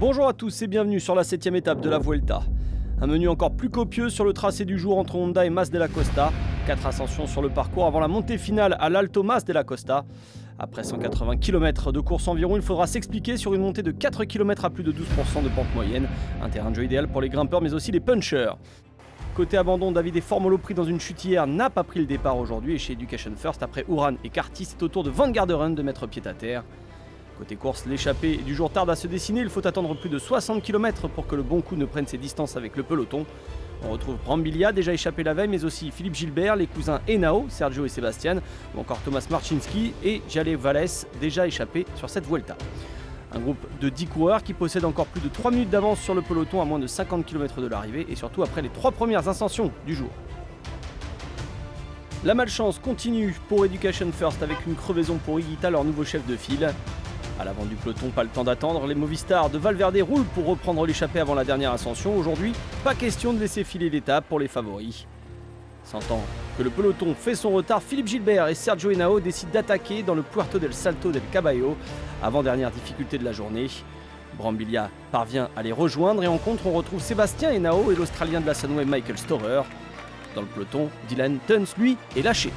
Bonjour à tous et bienvenue sur la 7ème étape de la Vuelta. Un menu encore plus copieux sur le tracé du jour entre Honda et Mas de la Costa. 4 ascensions sur le parcours avant la montée finale à l'Alto Mas de la Costa. Après 180 km de course environ, il faudra s'expliquer sur une montée de 4 km à plus de 12% de pente moyenne. Un terrain de jeu idéal pour les grimpeurs mais aussi les punchers. Côté abandon, Davide Formolo pris dans une chute hier n'a pas pris le départ aujourd'hui et chez Education First, après Uran et Carty, c'est au tour de Van Garderen de mettre pied à terre. Côté course, l'échappée du jour tarde à se dessiner, il faut attendre plus de 60 km pour que le bon coup ne prenne ses distances avec le peloton. On retrouve Brambilla, déjà échappé la veille, mais aussi Philippe Gilbert, les cousins Henao, Sergio et Sébastien, ou encore Thomas Marcinski et Jale Valles, déjà échappés sur cette Vuelta. Un groupe de 10 coureurs qui possède encore plus de 3 minutes d'avance sur le peloton à moins de 50 km de l'arrivée et surtout après les 3 premières ascensions du jour. La malchance continue pour Education First avec une crevaison pour Higuita, leur nouveau chef de file. À l'avant du peloton, pas le temps d'attendre, les Movistar de Valverde roulent pour reprendre l'échappée avant la dernière ascension. Aujourd'hui, pas question de laisser filer l'étape pour les favoris. Sentant que le peloton fait son retard, Philippe Gilbert et Sergio Henao décident d'attaquer dans le Puerto del Salto del Caballo, avant-dernière difficulté de la journée. Brambilla parvient à les rejoindre et en contre, on retrouve Sébastien Henao et l'Australien de la Sunweb Michael Storer. Dans le peloton, Dylan Tuns, lui, est lâché.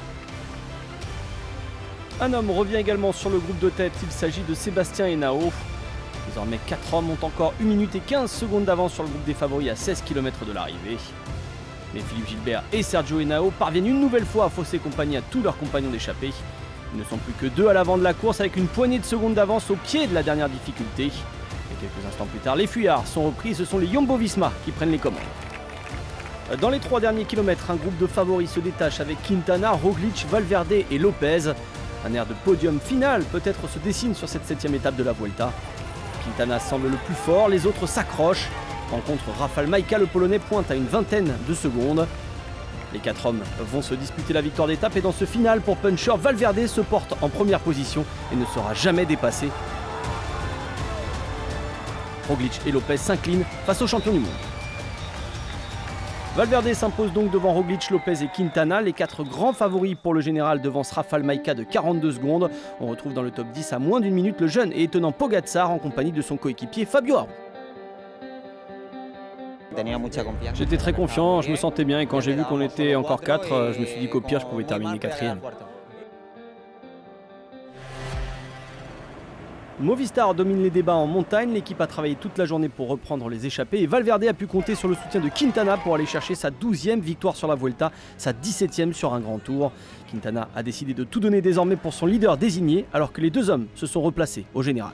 Un homme revient également sur le groupe de tête, il s'agit de Sébastien Henao. Désormais 4 hommes ont encore 1 minute et 15 secondes d'avance sur le groupe des favoris à 16 km de l'arrivée. Mais Philippe Gilbert et Sergio Henao parviennent une nouvelle fois à fausser compagnie à tous leurs compagnons d'échappée. Ils ne sont plus que 2 à l'avant de la course avec une poignée de secondes d'avance au pied de la dernière difficulté. Et quelques instants plus tard, les fuyards sont repris et ce sont les Jumbo-Visma qui prennent les commandes. Dans les 3 derniers kilomètres, un groupe de favoris se détache avec Quintana, Roglic, Valverde et Lopez. Un air de podium final peut-être se dessine sur cette 7ème étape de la Vuelta. Quintana semble le plus fort, les autres s'accrochent. En contre, Rafał Majka, le Polonais, pointe à une vingtaine de secondes. Les 4 hommes vont se disputer la victoire d'étape et dans ce final pour Puncher, Valverde se porte en première position et ne sera jamais dépassé. Roglic et Lopez s'inclinent face aux champions du monde. Valverde s'impose donc devant Roglic, Lopez et Quintana. Les 4 grands favoris pour le général devancent Rafał Majka de 42 secondes. On retrouve dans le top 10 à moins d'une minute le jeune et étonnant Pogačar en compagnie de son coéquipier Fabio Aru. J'étais très confiant, je me sentais bien et quand j'ai vu qu'on était encore 4, je me suis dit qu'au pire je pouvais terminer 4e. Movistar domine les débats en montagne, l'équipe a travaillé toute la journée pour reprendre les échappées et Valverde a pu compter sur le soutien de Quintana pour aller chercher sa 12e victoire sur la Vuelta, sa 17e sur un grand tour. Quintana a décidé de tout donner désormais pour son leader désigné alors que les 2 hommes se sont replacés au général.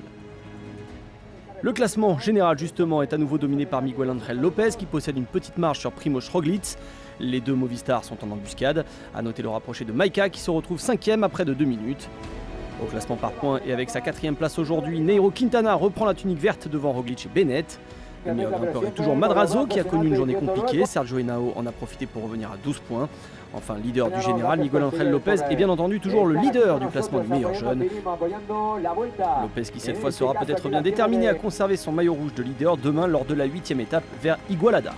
Le classement général justement est à nouveau dominé par Miguel Ángel Lopez qui possède une petite marge sur Primož Roglič. Les 2 Movistar sont en embuscade. A noter le rapproché de Majka qui se retrouve 5e après de 2 minutes. Au classement par points et avec sa 4e place aujourd'hui, Nairo Quintana reprend la tunique verte devant Roglic et Bennett. Le meilleur grimpeur est toujours Madrazo qui a connu une journée compliquée. Sergio Henao en a profité pour revenir à 12 points. Enfin, leader du général, Miguel Ángel Lopez est bien entendu toujours le leader du classement des meilleurs jeunes. Lopez qui cette fois sera peut-être bien déterminé à conserver son maillot rouge de leader demain lors de la 8e étape vers Igualada.